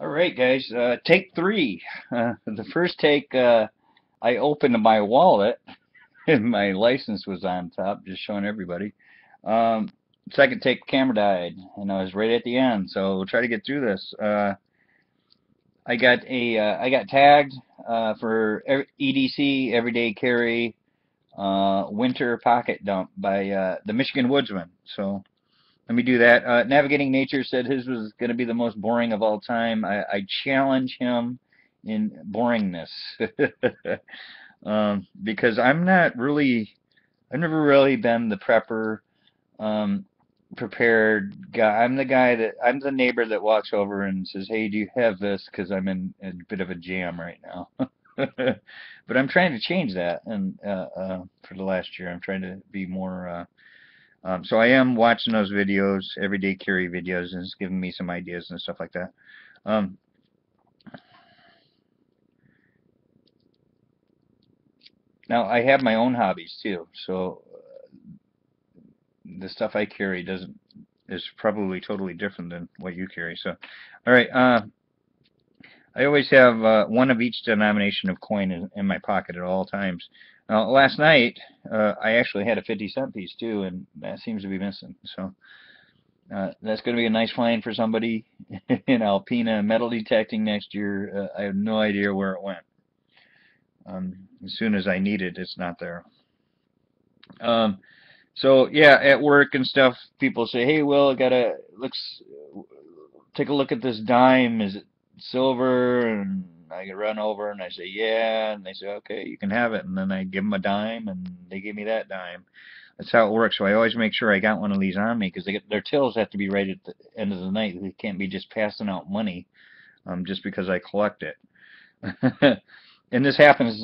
All right, guys. Take three. The first take, I opened my wallet and my license was on top, just showing everybody. Um, Second take, camera died, and I was right at the end. So we'll try to get through this. I got tagged for EDC, everyday carry, winter pocket dump by the Michigan Woodsman. So let me do that. Navigating Nature said his was going to be the most boring of all time. I challenge him in boringness because I've never really been the prepper, um, prepared guy. I'm the neighbor that walks over and says, "Hey, do you have this?" Because I'm in a bit of a jam right now. But I'm trying to change that, and for the last year, I'm trying to be more. So I am watching those videos, everyday carry videos, and it's giving me some ideas and stuff like that. Um, Now I have my own hobbies too, so the stuff I carry doesn't is probably totally different than what you carry. So, all right, I always have one of each denomination of coin in my pocket at all times. Last night, I actually had a 50-cent piece too, and that seems to be missing. So. That's going to be a nice find for somebody in Alpena metal detecting next year. I have no idea where it went. As soon as I need it, it's not there. Um, so yeah, at work and stuff, people say, "Hey, Will, gotta looks take a look at this dime. Is it silver?" And I run over and I say, "Yeah," and they say, "Okay, you can have it." And then I give them a dime, and they give me that dime. That's how it works. So I always make sure I got one of these on me because their tills have to be right at the end of the night. They can't be just passing out money just because I collect it. And this happens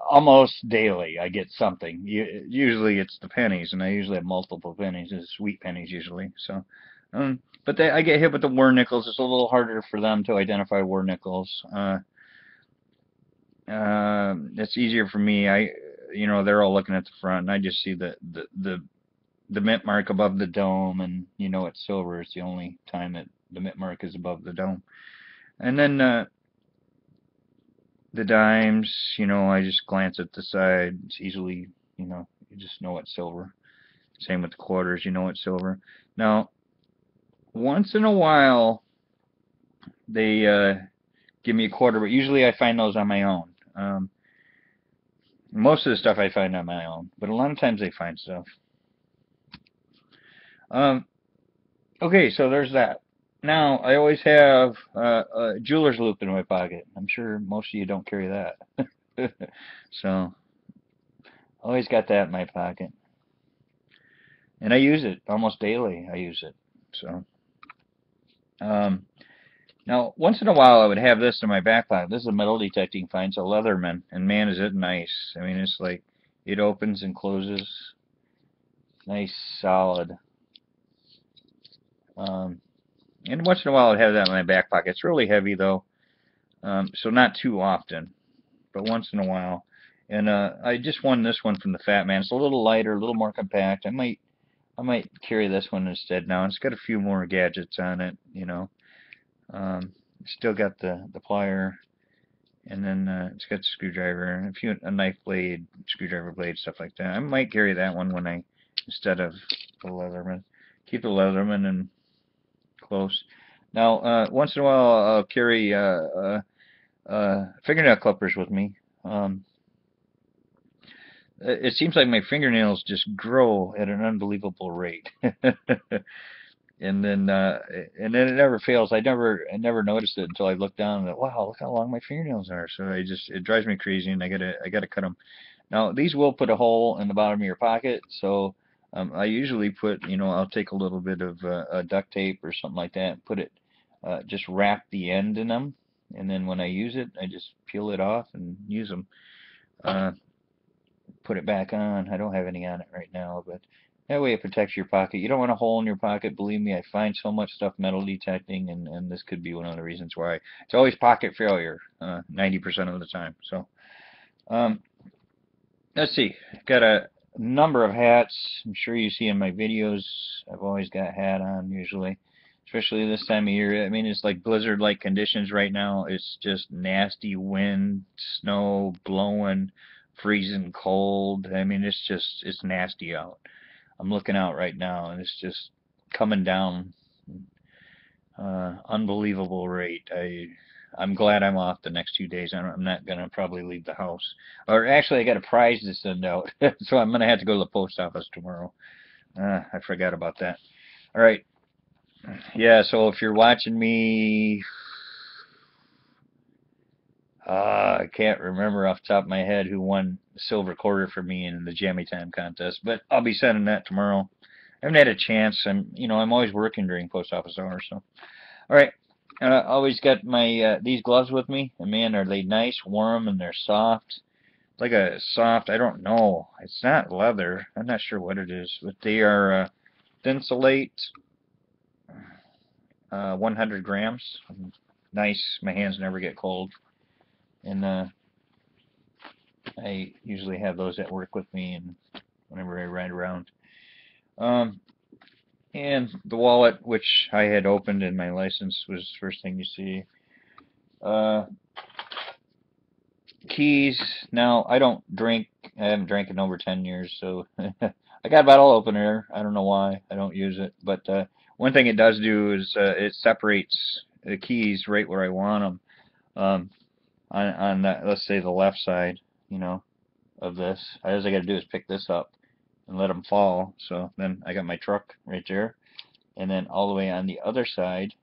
almost daily. I get something. Usually it's the pennies, and I usually have multiple pennies. It's sweet pennies usually. So, but I get hit with the war nickels. It's a little harder for them to identify war nickels. It's easier for me. They're all looking at the front, and I just see the mint mark above the dome, and it's silver. It's the only time that the mint mark is above the dome. And then the dimes, I just glance at the side. It's easily, you just know it's silver. Same with the quarters, it's silver. Now, once in a while, they give me a quarter, but usually I find those on my own. Most of the stuff I find on my own, but a lot of times they find stuff. Um, okay, so there's that. Now, I always have a jeweler's loop in my pocket. I'm sure most of you don't carry that. So, always got that in my pocket. And I use it almost daily. I use it. So, um, now, once in a while, I would have this in my back pocket. This is a metal detecting find, so Leatherman. And man, is it nice. I mean, it's like it opens and closes. Nice, solid. Um, and once in a while, I'd have that in my back pocket. It's really heavy, though, so not too often, but once in a while. And I just won this one from the Fat Man. It's a little lighter, a little more compact. I might carry this one instead now. It's got a few more gadgets on it. Still got the plier, and then it's got the screwdriver, and a knife blade, screwdriver blade, stuff like that. I might carry that one instead of the Leatherman. Keep the Leatherman and close. Now, once in a while, I'll carry fingernail clippers with me. It seems like my fingernails just grow at an unbelievable rate. And then it never fails. I never noticed it until I looked down and wow, look how long my fingernails are. So it drives me crazy, and I gotta cut them. Now these will put a hole in the bottom of your pocket, so I usually I'll take a little bit of duct tape or something like that, and put it, just wrap the end in them, and then when I use it, I just peel it off and use them. Uh, Put it back on. I don't have any on it right now, but that way it protects your pocket. You don't want a hole in your pocket. Believe me, I find so much stuff metal detecting, and this could be one of the reasons why. It's always pocket failure, 90% of the time. So, um, let's see. Got a number of hats. I'm sure you see in my videos. I've always got a hat on usually. especially this time of year. I mean, it's like blizzard-like conditions right now. It's just nasty wind, snow blowing, freezing cold. I mean, it's nasty out. I'm looking out right now, and it's just coming down, unbelievable rate. I'm glad I'm off the next 2 days. I'm not gonna probably leave the house, or actually, I got a prize to send out, so I'm gonna have to go to the post office tomorrow. I forgot about that. All right. Yeah, so if you're watching me, I can't remember off the top of my head who won the silver quarter for me in the Jammy Time contest, but I'll be sending that tomorrow. I haven't had a chance. I'm always working during post office hours, so. All right. Always got my these gloves with me, and man, are they nice, warm, and they're soft. Like a soft, I don't know. It's not leather. I'm not sure what it is, but they are Thinsulate, 100 grams. Nice. My hands never get cold, and I usually have those at work with me, and whenever I ride around. And the wallet, which I had opened in my license, was the first thing you see. Keys. Now, I don't drink. I haven't drank in over 10 years, so I got a bottle opener. I don't know why. I don't use it. But one thing it does do is it separates the keys right where I want them. On that, let's say the left side, of this. All I got to do is pick this up and let them fall. So then I got my truck right there. And then all the way on the other side,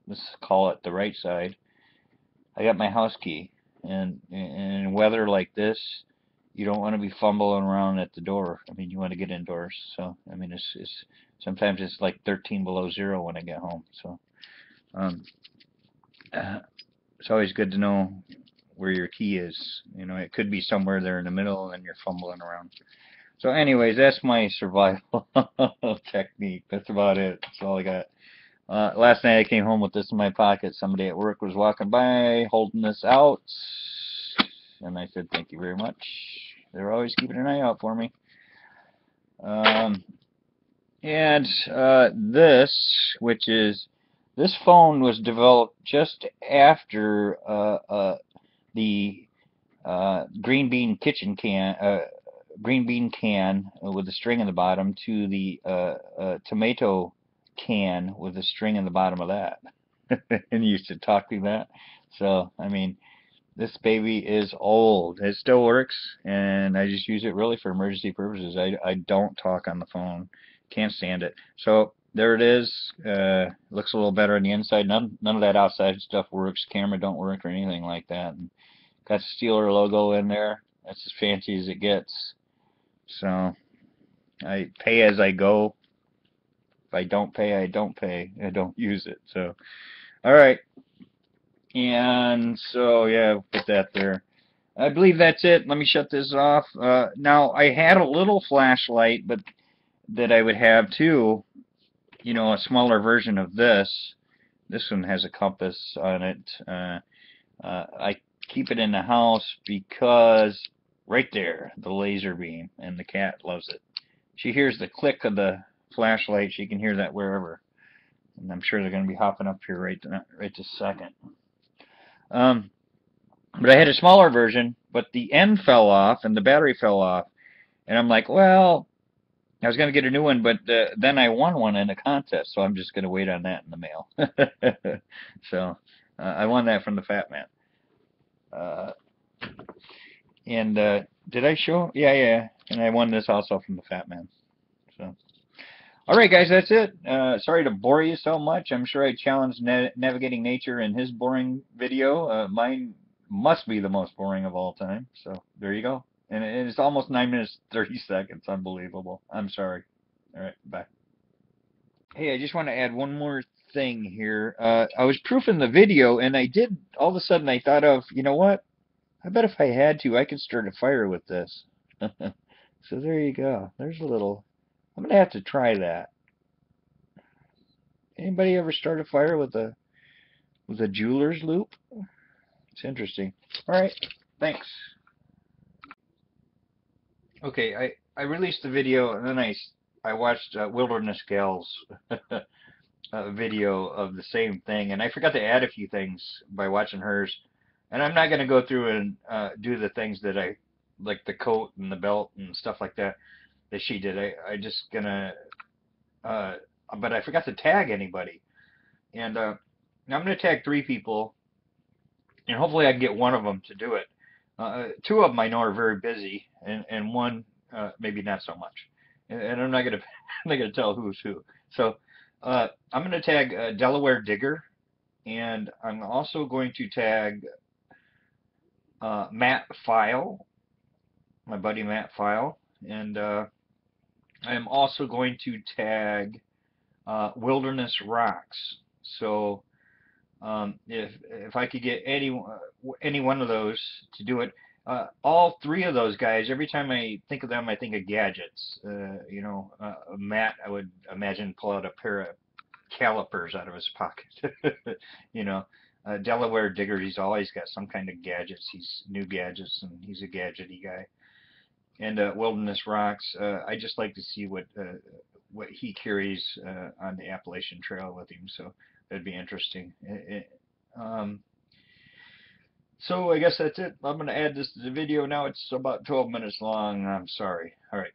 let's call it the right side, I got my house key. And in weather like this, you don't want to be fumbling around at the door. I mean, you want to get indoors. So, I mean, it's sometimes it's like 13 below zero when I get home. So, it's always good to know where your key is. It could be somewhere there in the middle, and you're fumbling around. So, anyways, that's my survival technique. That's about it. That's all I got. Last night I came home with this in my pocket. Somebody at work was walking by holding this out, and I said, thank you very much. They're always keeping an eye out for me. And this phone was developed just after the green bean can with a string in the bottom to the tomato can with a string in the bottom of that. And you used to talk through that. So, I mean, this baby is old. It still works, and I just use it really for emergency purposes. I don't talk on the phone. Can't stand it. So, there it is. Looks a little better on the inside. None of that outside stuff works. Camera don't work or anything like that. And got the Steeler logo in there. That's as fancy as it gets. So, I pay as I go. If I don't pay, I don't pay. I don't use it. So, all right. And so, yeah, put that there. I believe that's it. Let me shut this off. Now, I had a little flashlight, but that I would have too. A smaller version of this. This one has a compass on it. I keep it in the house because right there, the laser beam, and the cat loves it. She hears the click of the flashlight. She can hear that wherever. And I'm sure they're going to be hopping up here right this second. But I had a smaller version, but the end fell off and the battery fell off. And I'm like, well, I was going to get a new one, but then I won one in a contest, so I'm just going to wait on that in the mail. So I won that from the Fat Man. And did I show? Yeah. And I won this also from the Fat Man. So, all right, guys, that's it. Sorry to bore you so much. I'm sure I challenged Navigating Nature in his boring video. Mine must be the most boring of all time. So there you go. And it's almost 9 minutes 30 seconds. Unbelievable. I'm sorry. All right, bye. Hey, I just want to add one more thing here. I was proofing the video, and all of a sudden I thought of, you know what? I bet if I had to, I could start a fire with this. So there you go. There's a little... I'm going to have to try that. Anybody ever start a fire with a jeweler's loop? It's interesting. All right. Thanks. Okay, I released the video, and then I watched Wilderness Gals. video of the same thing, and I forgot to add a few things by watching hers. And I'm not going to go through and do the things that I like, the coat and the belt and stuff like that she did. I just gonna uh, but I forgot to tag anybody, and I'm gonna tag 3 people, and hopefully I can get one of them to do it. 2 of them I know are very busy, and one maybe not so much. And I'm not gonna I'm not gonna tell who's who. So I'm gonna tag Delaware Digger, and I'm also going to tag Matt Pfeil, my buddy Matt Pfeil, and I'm also going to tag Wilderness Rocks. So if I could get any one of those to do it, all 3 of those guys. Every time I think of them, I think of gadgets. Matt, I would imagine pull out a pair of calipers out of his pocket. you know, Delaware Digger, he's always got some kind of gadgets. He's new gadgets, and he's a gadgety guy. And Wilderness Rocks, I just like to see what he carries on the Appalachian Trail with him. So that'd be interesting. So I guess that's it. I'm going to add this to the video now. It's about 12 minutes long. I'm sorry. All right.